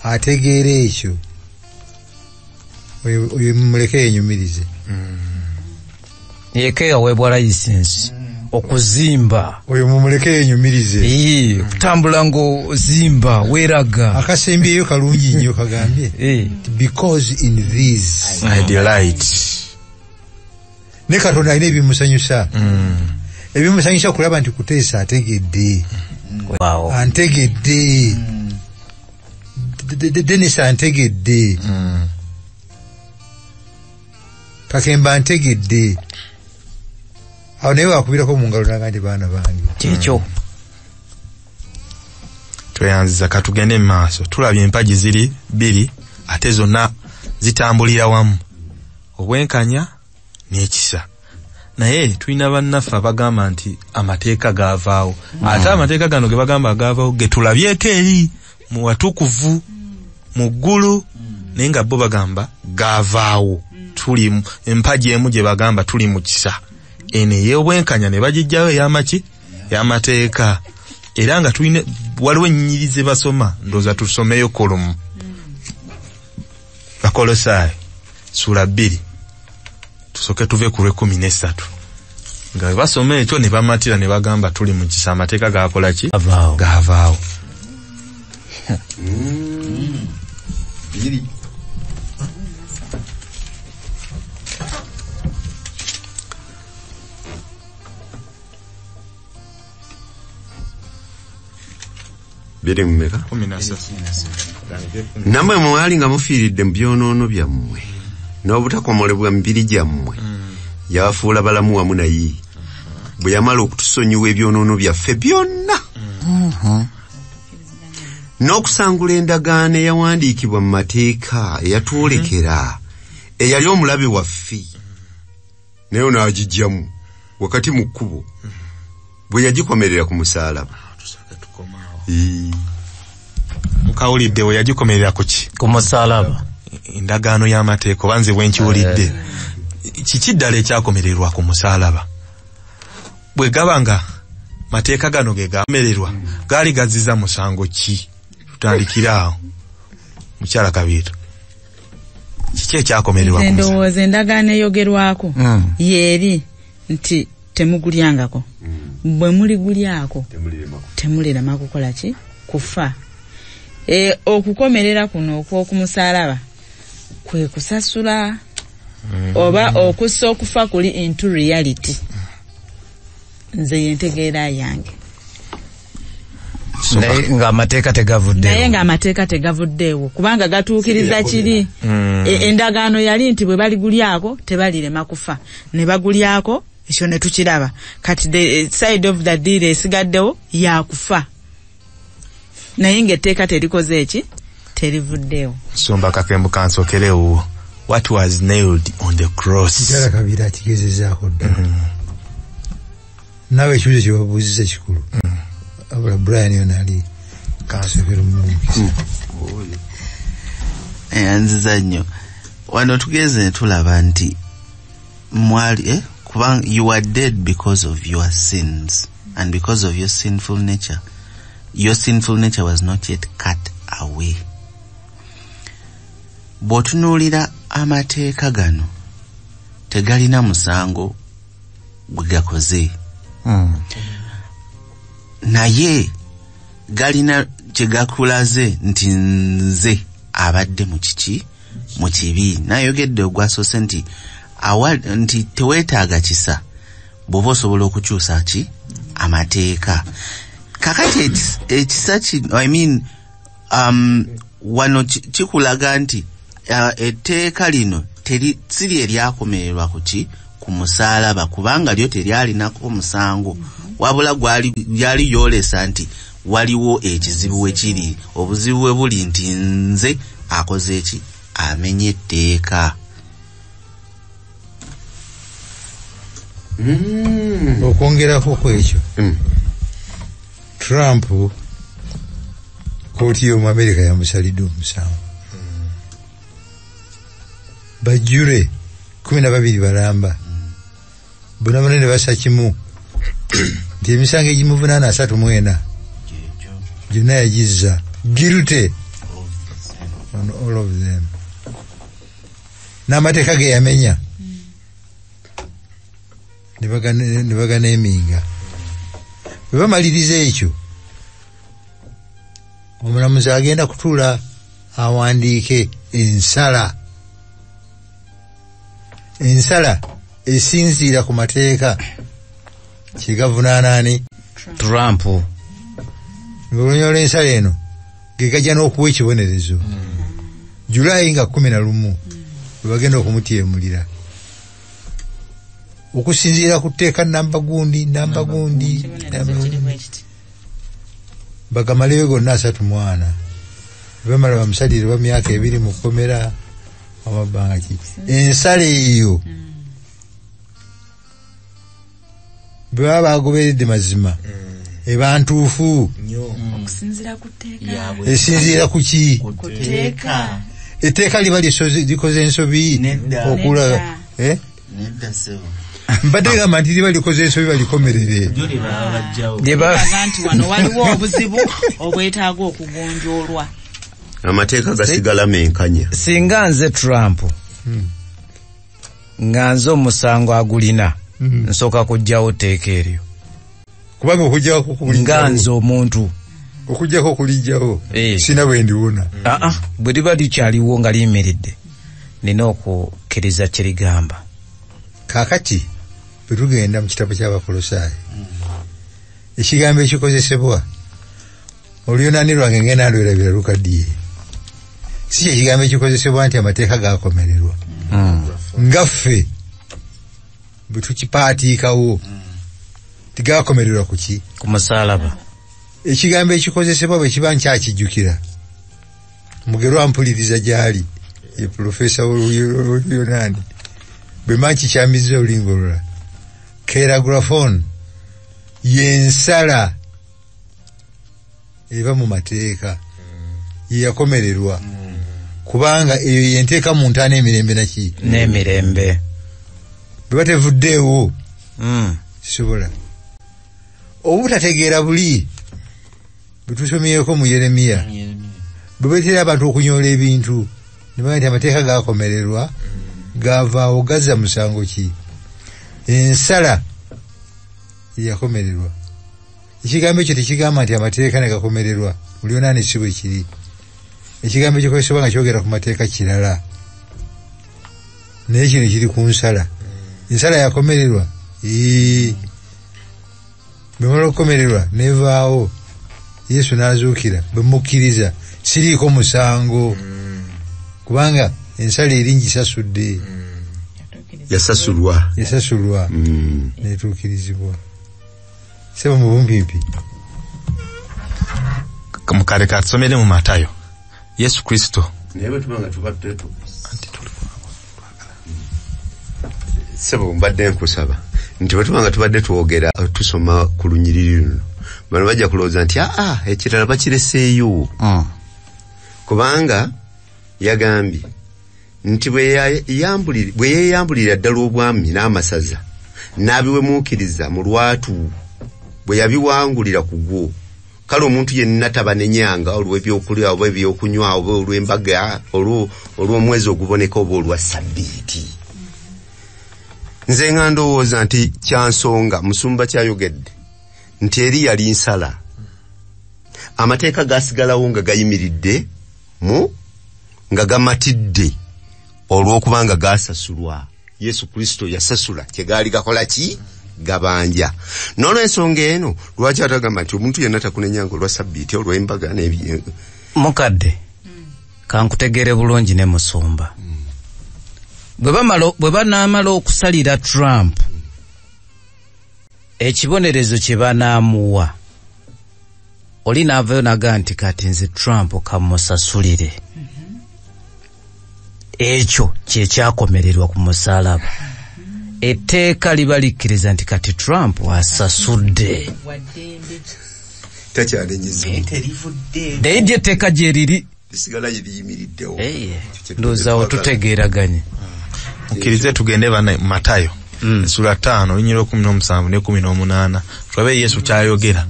ategeera ekyo, oyo mumuleke yenyumirize. Yeke yaweebwa layisensi okuzimba. Oyo mumuleke yenyumirize. Kutambula ng'ozimba weeraga. Akasembyeyo kalungi nnyo kagambye. Because in this I delight. Ne Katonda alina ebimusanyusa. Ebimusanyusa kulaba nti Kuteesa ategedde. Wow. Antegedde. Dennis antegedde. Kakemba antegedde. Awo naye wakubirako mu ngalo naga nti baana bange. Kyekyo. Tweyanziza katugende mu maaso. Tulabye empagi ziri bbiri ate zonna zitambulira wamu. Obwenkanya n'ekisa. Naye tulina bannaffe abagamba nti amateeka gaavaawo. Ate amateeka gano ge bagamba gaavaawo ge tulabyeko eri mu watukuvu mu ggulu, naye nga bo bagamba gaavaawo. Tuli empagi emu gye bagamba tuli mu kisa. Eno ey'obwenkanya ne bagijjayo ey'amaki y'amateeka. Era nga tulina waliwo ennyirize basoma, ndooza tusomeyo kolumu. Bakolosaayi sura 2 tusoke tuve ku 13. Nga basoma ekyo ne bamatira ne bagamba tuli mu kisa, amateeka gaakola ki? Gaavaawo. Biri mmeka? 13. Namwe mwali nga mufiiridde mu byonoono byammwe n'obutakomolebwa mibiri gyammwe, yabafuula balamu wamu naye bwe yamala okutusonyiwa ebyonoono byaffe byonna, n'okusangula endagaano eyawandiikibwa mu mateeka eyatwolekera, eyali omulabe waffe, naye n'agijjamu wakati mu kkubo bwe yagikomerera ku musaalaba. Mukawulidde we yagikomerera ku ki? Ku musaalaba. Endagaano y'amateeka oba nze bwe nkiwulidde. Kiki ddala ekyakomererwa ku musaalaba? Bwe gabanga mateeka gano ge gamererwa, gaali gaziza musango ki? Tutandikira awo. Mukyala Kabiito. Kiki ekyakomererwa ku musaalaba? Ndowooza endagaano eyogerwako yeeri nti temugulyangako. Bwe muligulyako temulirema kukola ki? Kufa. Okukomerera kuno okw'okumusaalaba kwe kusasula oba okussa okufa kuli into reality. Nze yentegeera yange. naye ng'amateeka tegavuddeewo. naye ng'amateeka tegavuddeewo kubanga gatuukiriza kiri. Endagaano yali nti bwe baligulyako tebalirema kufa, ne bagulyako, ekyo ne tukiraba. Kati the side of the deal esigaddewo yakufa, naye ng'etteeka terikoze eki, terivuddeewo. Nsumba kakembu kansokerewo. What was nailed on the cross? Kitala Kabira akigezezaako ddala. Nawe ekibuzo kye babuuziza kikulu. Abula Brian yonali kansokera omumukisa. Nziza nnyo. Wano tugeze ne tulaba nti mwali kubanga you are dead because of your sins and because of your sinful nature. Your sinful nature was not yet cut away. Bw'otunuulira amateeka gano tegalina musango gwe gakoze. Naye galina kye gakulaze nti nze abadde mu kiki, mu kibi. Nayogedde ogwasoose nti nti teweetaaga kisa bw'oba osobola okukyusa ki amateeka. Kakati ekisa wano kikulaga nti etteeka lino siri eryakomererwa ku musaalaba kubanga lyo teryalinako musango, wabula lyali lyolesa nti waliwo ekizibu we kiri. Obuzibu bwe buli nti nze akoze eki, amenye etteeka. Okwongerako kwekyo, Trump kooti y'omu Amerika yamusalidde omusango. Bajjure 12 balamba, bonna ne basa kimu nti emisango egimuvunaana 34 gyonna yagizza guilty on all of them. N'amateeka ge yamenya ne baganeeminga. Bwe bamaliriza ekyo, omulamuzi agenda kutuula awandiike ensala esinziira ku mateeka kigavunaanaani Trump. Ng'olunyola ensala eno ge gajja n'okuwa ekibonerezo Julayi nga 11 bwe bagenda okumutyemulira okusinziira ku tteeka namba gundi bagamaleyo gonna 34. Bamala bamusalire ba myaka 2 mu kkomera amabanga ki. Ensala eyo bwe baba bagoberedde mazima eba ntuufu esinziira ku ki. Etteeka liba likoze ensobi okulaga mbadde gamba nti liba likoze ensobi balikomerere. Nti wano waliwo obuzibu obwetaaga okugonjoolwa. Amateeka gasigala menkanya. Singa nze Trump nga nze omusango agulina nsooka kujjawo tteeka eryo. Kubanga okujjako nga nze omuntu okujjako kulijjawo sina bwe ndiwona. Bwe liba likyaliwo nga liyimiridde nina okukkiriza kye ligamba. Kaakati bwe tugenda mu kitabo ky'Abakolosaayi, ekigambo ekikozesebwa oluyonaani lwange ngenda ndwerabira Lukaddiye, si kye kigambo ekikozesebwa nti amateeka gaakomererwa. Ngaffe bwe tukipaatiikawo tigaakomererwa ku ki? Ku musaalaba. Ekigambo ekikozesebwa bwe kiba nkyakijjukira, mugerwa mpuliriza gy'ali ye Profesa w'Oluyonaani bwe manki kyamiza olingo olulala. Keragrafon yensala eva mu mateeka ye yakomererwa kubanga eyo yenteeka mu ntaana emirembe naki n'emirembe bwe batevuddeewo sisobola. Obutategeera buli bwe tusomyeko mu Yeremiya bwe beetera abantu okunyoola ebintu ne bagamba nti amateeka gaakomererwa gaavaawo gazza musango ki? Ensala yakomererwa. Ekigambo ekyo tekigamba nti amateeka ne gakomererwa Oluyonaani si bwe kiri. Ekigambo ekikozesebwa nga kyogera ku mateeka kirala, naye kino kiri ku nsala. Ensala yakomererwa bwe mala okukomererwa nevaawo Yesu n'azuukira bwe mukkiriza siriiko musango kubanga ensala eri ngisasudde yasasulwa netuukirizibwa sebo mu bumpimpi mukale katusomere mu Matayo Yesu Kristo sebo mbadde nkusaba nti bwetubanga tubadde twogera tusoma ku lunyiriri luno bano bajja kulowooza nti ekirala bakireseeyo kubanga yagambye nti bwe yeeyambulira ddala obwami n'amasaza n'abiwemuukiriza mu lwatu bwe yabiwangulira ku gwo kale omuntu yenna tabanenyanga olw'ebyokulya oba ebyokunywa oba olw'embaga olw'omwezi oguboneka oba olwa sabbiiti. Nze nga ndowooza nti kyansonga musumba kyayogedde nti eri yali nsala amateeka gasigalawo nga gayimiridde nga gamatidde olw'okubanga gasasulwa. Yesu Kristo yasasula kyegaali gakola ki gabanja. N'olw'ensonga eno lwaki atagamba nti omuntu yenna takunenyanga olwa sabbiiti olw'embaga mukadde kankutegeere bulungi ne musumba bwe banaamala okusalira Trump ekibonerezo kye banaamuwa oli naavayo naga nti kati nze Trump kamusasulire ekyo kye kyakomererwa ku musalaba. Etteeka liba likkiriza nti kati Trump asasudde naye etteeka gye liri ndowooza tutegeeraganye. Mukkirize tugende bana Matayo Sura 5 olunyiriro 17 ne 18 tulabe Yesu kyayogera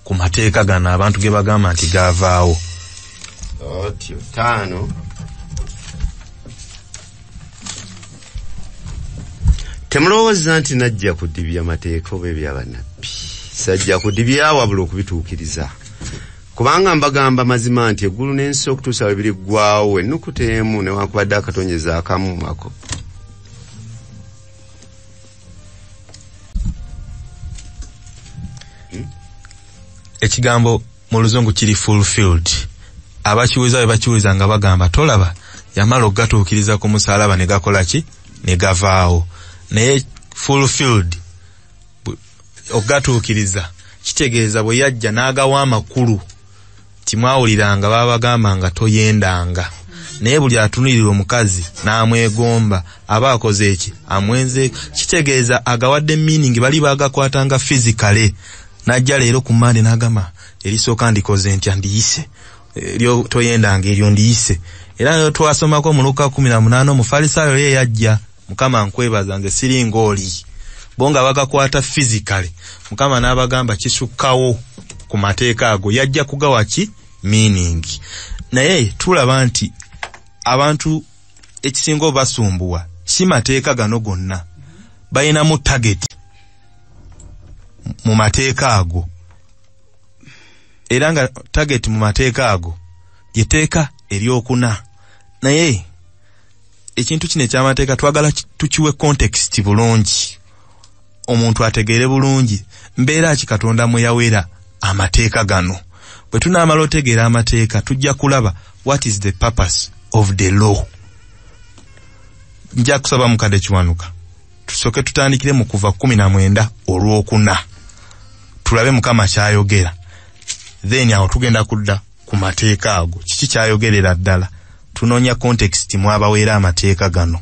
ku mateeka gano abantu ge bagamba nti gaavaawo. Otyo 5 temulowooza nti najja kudibya mateeka oba ebyabannabbi. Sajja kudibya wabula okubituukiriza. Kubanga mbagamba mazima nti eggulu n'ensi okutuusa we biriggwaawo ennukuta emu newankubadde akatonyeza akamu ako. Ekigambo mu luzungu kiri fulfilled. Abakiwuliza bwe bakiwuliza nga bagamba tolaba yamala okugatuukiriza ku musalaba ne gakola ki ne gavaawo. Naye fulfilled okugatuukiriza kitegeeza bwe yajja n'agawa amakulu timwawuliranga babagamba nga toyendanga naye buli atunulira omukazi n'amwegomba aba akoze eki amwenze. Kitegeeza agawadde meaning bali bagakwatanga physically. Najja leero ku Mande n'agamba erisooka ndikoze ntya ndiyise eryo toyendanga eryo ndiyise. Era twasomako mu Luka 18 Omufalisaayo ye yajja Mukama nkwebaza nze siri ng'oli bonga bagakwata physically. Mukama n'abagamba kisukkawo ku mateeka ago yajja kugawa ki meaning. Naye tulaba nti abantu ekisinga obasumbuwa si mateeka gano gonna bayina mu target mu mateeka ago era nga target mu mateeka ago yeteeka eryokuna. Naye ekintu kino eky'amateeka twagala tukiwe context bulungi omuntu ategeere bulungi mbeera ki Katonda mwe yawera amateeka gano. Bwe tunaamala otegeera amateeka tujja kulaba what is the purpose of the law. Nja kusaba mukadde Kiwanuka tusoke tutandikire mu Kuva 19 olwokuna tulabe Mukama kyayogera then awo tugenda kudda ku mateeka ago kiki kyayogerera ddala tunoonya context mwabawera amateeka gano.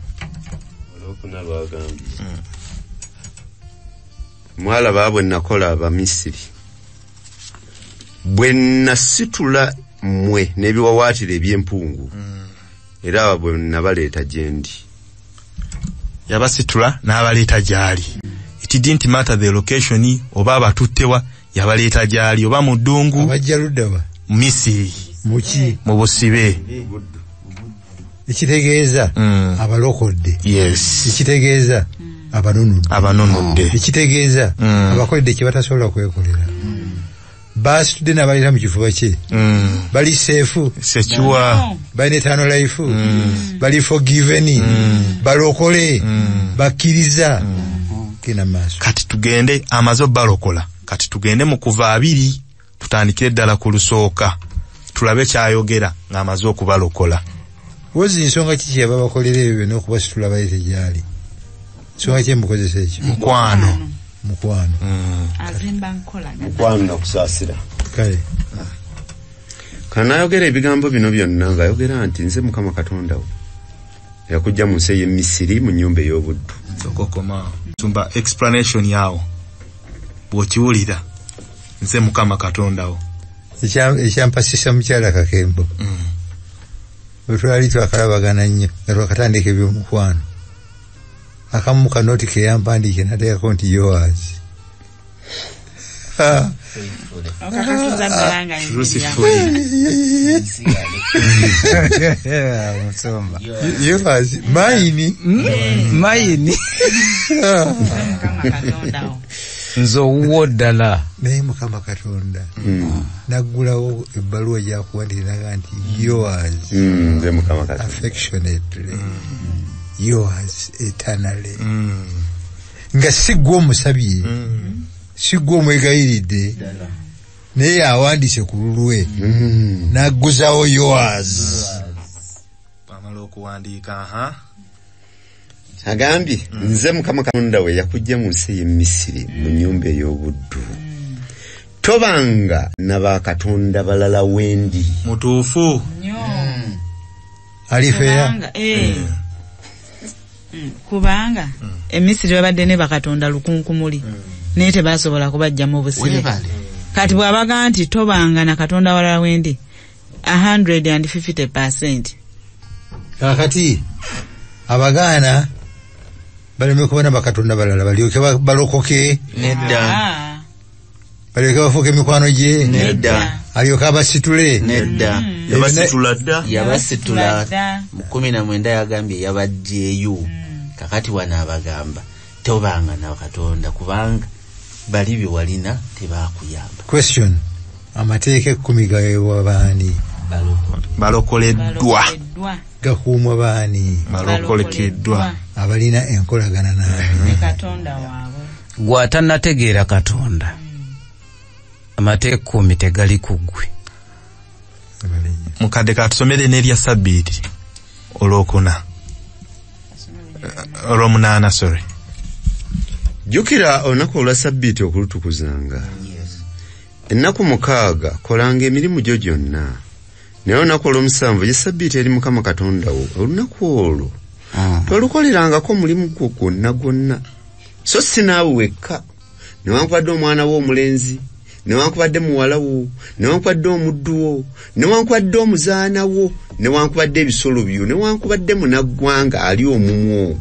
Olwokuna lwagambye mwala baabwe nakola Abamisiri bwe nasitula mmwe n'ebiwawaatiro eby'empungu era bwe nabaleeta gye ndi. Yabasitula n'abaleeta gy'ali. It didn't matter the location oba abatuttewa yabaleeta gy'ali oba mu ddungu abajja luddawa Misiri muki mu busibe. Ekitegeeza abalokodde. Yes. Ekitegeeza abanunudde. Ekitegeeza abakodde kye batasobola kwekolera. Basitudde n'abalira mu kifuba kye bali seefu sekiwa balina eternal life bali forgiven balokole bakkiriza kina maaso. Kati tugende amaze balokola kati tugende mu Kuva 2 tutandikire ddala ku lusooka tulabe kyayogera ng'amaze okubalokola. Wozi nsonga kiki yababakolera ebyo n'okubasitula bayite gyali? Nsonga ki mukozesa ekyo? Mukwano. Azimba nkolagana. Mukwano nakusaasira. Kale. Kana ayogera ebigambo bino byonna ng'ayogera nti nze Mukama Katonda wo yakujja mu nsi y'Emisiri mu nnyumba ey'obuddu. Sokokoma nsumba explanation yawo bw'okiwulira nze Mukama Katonda wo. Ekyampasisa mukyala Kakembo. Bwetwali twakalabagana nnyo nga twakatandika ebyomukwano. Akamu kanoti ke yampandiike nateekako nti yours. Yours, mine. Nzo uwo ddala. Naye Mukama Katonda naggulawo ebbaluwa gyakuwandiikiraga nti yours. Nze Mukama Katonda. Affectionately. Yours eternally. Nga siggwa omusabye. Siggwa omwegayiridde. Naye awandiise ku lulwe. Nagguzawo yours. Pamala okuwandiika agambye nze Mukama Katonda we yakujja mu nsi y'Emisiri mu nnyumba ey'obuddu. Tobanga n'abakatonda balala wendi. Mutuufu. Alifeya. Kubanga Emisiri babadde ne bakatonda lukunkumuli naye tebasobola kubajja mu busire. Kati bw'abaga nti tobanga na katonda walala wendi 150%. Kakati abagaana baleme kubona bakatonda balala balyoke balokoke. Nedda. Balyoke bafuuke mikwano gye. Nedda. Alyoke abasitule. Nedda. Yabasitula dda. Yabasitula 19 yagambye yabajjeeyo. Kakati wana abagamba tobanga na Katonda kubanga bali bye walina tebakuyamba. Question. Amateeka 10 gaweebwa baani? Balokoleddwa. Gakuumwa baani? Balokolekeddwa. Abalina enkolagana ne Katonda waabwe. Gw'atannategeera Katonda. Amateeka 10 tegali ku ggwe. Mukadde katusomere n'erya Ssabbiiti olwokuna. Olw'omunaana, sorry. Jjukira olunaku olwa Ssabbiiti okulutukuzanga. Ennaku 6 kolanga emirimu gyo gyonna. Naye olunaku olw'omusanvu ye Ssabbiiti eri Mukama Katonda wo. Olunaku olwo tolukolerangako mulimu gwo gwonna. So si naawe wekka. Newankubadde omwana wo omulenzi, newankubadde muwala wo, newankubadde omuddu wo, newankubadde omuzaana wo, newankubadde ebisolo byo, newankubadde munaggwanga ali omumwo.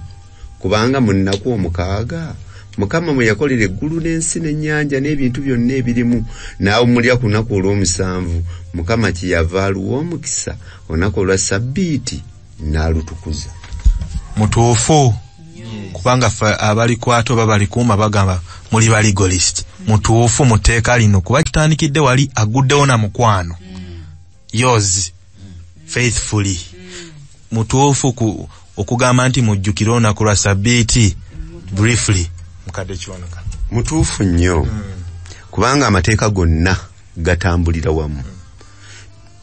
Kubanga mu nnaku 6 Mukama mwe yakolera eggulu n'ensi n'ennyanja n'ebintu byonna ebirimu, naawe mulya ku lunaku olw'omusanvu. Mukama kyeyava aluwa omukisa olunaku olwa Ssabbiiti n'alutukuza. Mutuufu. Kubanga abalikwata oba balikuuma bagamba muli baligolist. Mutuufu mu tteeka lino kuba kitandikidde wali aguddewo na mukwano. Yours faithfully. Mutuufu okugamba nti mujjukire olunaku lwa Ssabbiiti briefly. Mukadde kiwanuka. Mutuufu nnyo. Kubanga amateeka gonna gatambulira wamu.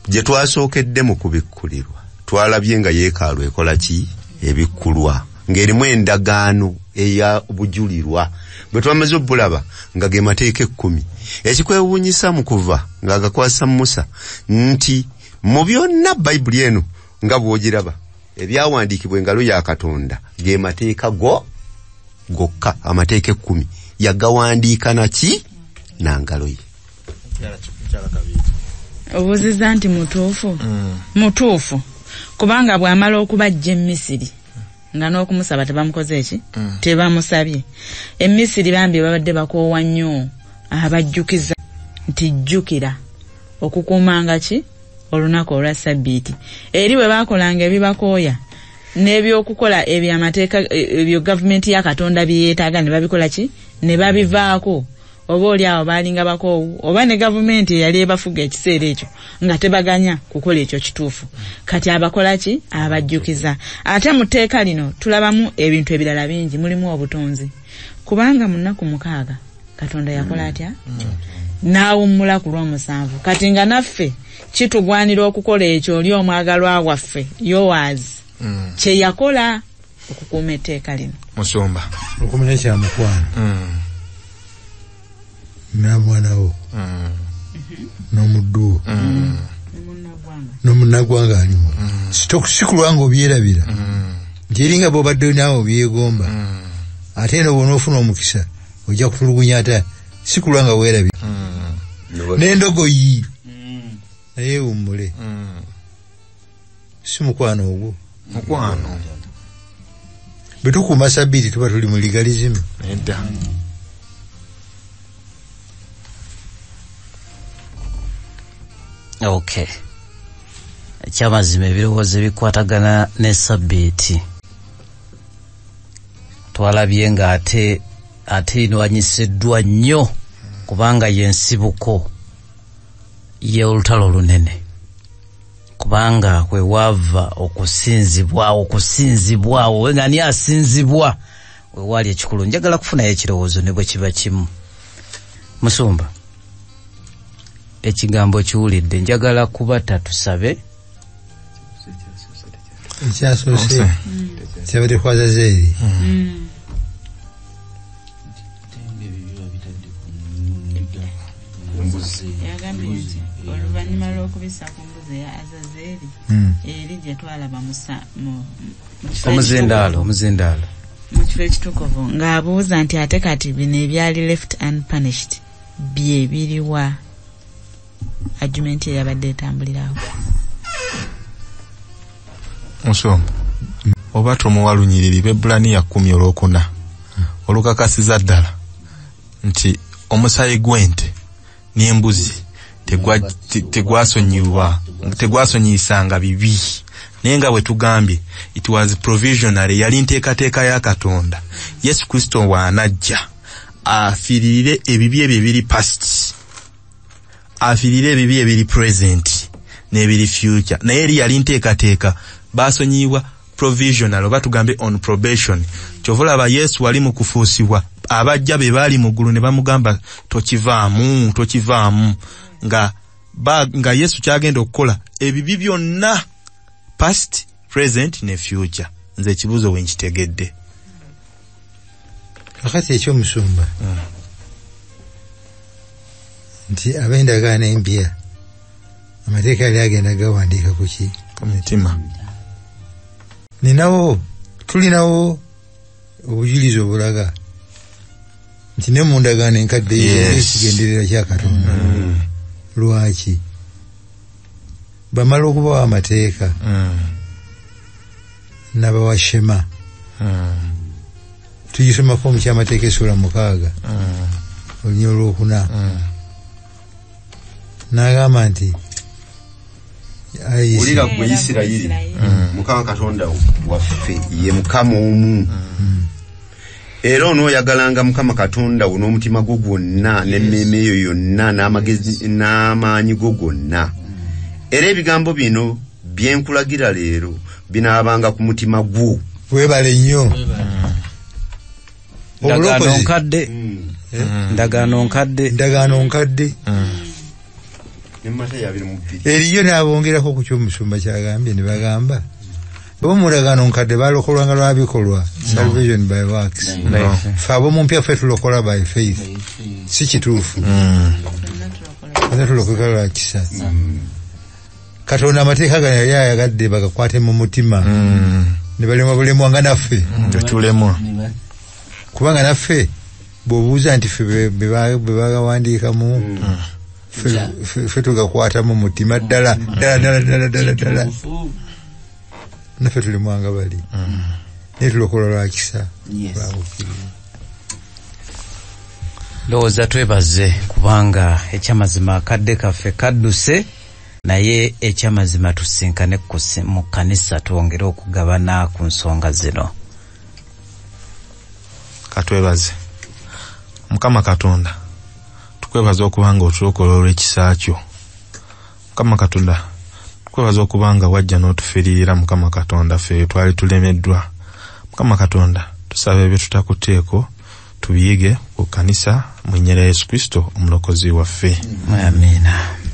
Gye twasookedde mu kubikkulirwa twalabye nga yeekaalu ekola ki? Ebikkulwa. Ng'erimu endagaano eya bujulirwa. Bwe twamaze obbulaba nga ge mateeka 10. Ekikwewuunyisa mu kuva ng'agakwasa Musa nti mu byonna Bayibuli eno nga bw'ogiraba ebyawandiikibwa engalo ya Katonda ge mateeka gokka. Amateeka 10 yagawandiika naki? Na ngalo ye. Obuziza nti mutuufu. Mutuufu. Kubanga bw'amala okubajja e Misiri nga n'okumusaba tebamukoze eki? Tebamusabye. E Misiri bambi babadde bakoowa nnyo abajjukiza nti jjukira okukuumanga ki? Olunaku olwa Ssabbiiti. Eri bwe baakolanga ebibakooya n'ebyokukola ebyamateeka ebyo gavumenti ya Katonda byeyeetaaga ne babikola ki? Ne babivaako. Oba oli awo baalinga bakoowu oba ne gavumenti eyali ebafuga ekiseera ekyo nga tebaganya kukola ekyo kituufu. Kati abakola ki? Abajjukiza. Ate mu tteeka lino tulabamu ebintu ebirala bingi, mulimu obutonzi. Kubanga mu nnaku 6 Katonda yakola atya? n'awummula ku lw'omusanvu. Kati nga naffe kitugwanira okukola ekyo oli omwagalwa waffe Yowaazi kye yakola okukuuma etteeka lino. Musumba okumenya kya mukwano n'amwana wo n'omuddu wo n'omunnagwanga alimu sikulwanga obyerabira nti eringa bw'obadde naawe obyegomba ate eno bw'onoofuna omukisa ojja kutulugunya ata sikulwanga weerabira n'endogoyi naye wummule si mukwano ogwo mukwano bwe tukuuma sabbiiti tuba tuli mu legalism edda. Okay. Ekyamazima ebirowoozo ebikwatagana ne sabbiiti twalabye nga ate ino wanyisiddwa nnyo kubanga yensibuko y'olutalo lunene kubanga kwe wava okusinzibwawo wenga ni asinzibwa we wali ekikulu. Njagala kufunayo ekirowoozo ne bwe kiba kimu. Musumba ekigambo kiwulidde njagala kuba tatusabe ekyasoose kyabadde kwazaza eri yagambye nti oluvannyuma lw'okubisa ku mbuzi ya Azazeeri eri gye twalaba omuzindaalo mu kifo ekitukuvu ng'abuuza nti ate kati bino ebyali left unpunished bye biriwa argument eyabadde etambulirawo. Musumba oba tumuwalunyiriri b'Ebbulaniya 10:4 olukakasiza ddala nti omusaayi gw'ente n'embuzi tegwasonyiyisanga bibi naye nga bwe tugambye it was provisionary yali nteekateeka ya Katonda. Yesu Kristo waanajja afiirire ebibi ebyo ebiri past afiirire ebibi ebiri present n'ebiri future naye eri yali nteekateeka basonyiyibwa provisional oba tugambe on probation. Kyova olaba Yesu wali mu kufuusibwa abajja be baali mu ggulu ne bamugamba tokivaamu nga Yesu kyagenda okukola ebibi byonna past present ne future. Nze ekibuuzo we nkitegedde. kakati ekyomusumba nti ab'endagaano empya amateeka yali agenda gawandiika ku ki ku mitima. tulinawo obujulizi obulaga nti ne mu ndagaano enkadde ekigenderera kya Katonda. Lwaki bamala okubawa amateeka n'abawa shema tugisomako mu kyamateeka essula 6 olunya olwokuna n'agamba nti ulira gwe Isirayiri Mukama Katonda waffe ye Mukama omu era onooyagalanga Mukama Katonda wo n'omutima gwo gwonna n'emmeeme eyo yonna n'amagezi n'amaanyi go gonna. Era ebigambo bino byenkulagira leero binaabanga ku mutima gwo. Weebale nnyo. Ndagaano nkadde eriyo n'abongerako ku ky'omusumba kyagambye ne bagamba bo ndagaano nkadde balokolwanga lwabikolwa salvation by works. Fe ab'omumpya ffe tulokola by faith. Si kituufu. Tulokola lwa kisa. Katonda amateeka gano yali ayagadde bagakwate mu mutima ne balemwa nga naffe tetulemwa kubanga naffe bw'obuuza nti ffe be bagawandiikamu ffe tugakwata mu mutima ddala naffe tulemwa nga bali naye tulokola lwa kisa. Ndowooza twebaze kubanga ekyamazima akadde kaffe kadduse naye ekyamazima tusinkane mu kkanisa twongere okugabana ku nsonga zino. Katwebaze Mukama Katonda tukwebaza okubanga otulokola olw'ekisa kyo. Mukama Katonda tukwebaza okubanga wajja n'otufiirira. Mukama Katonda ffe twali tulemeddwa. Mukama Katonda tusaba ebyo tutakuteeko tubiyige ku kanisa mu nnyera Yesu Kristo omulokozi waffe. Amina.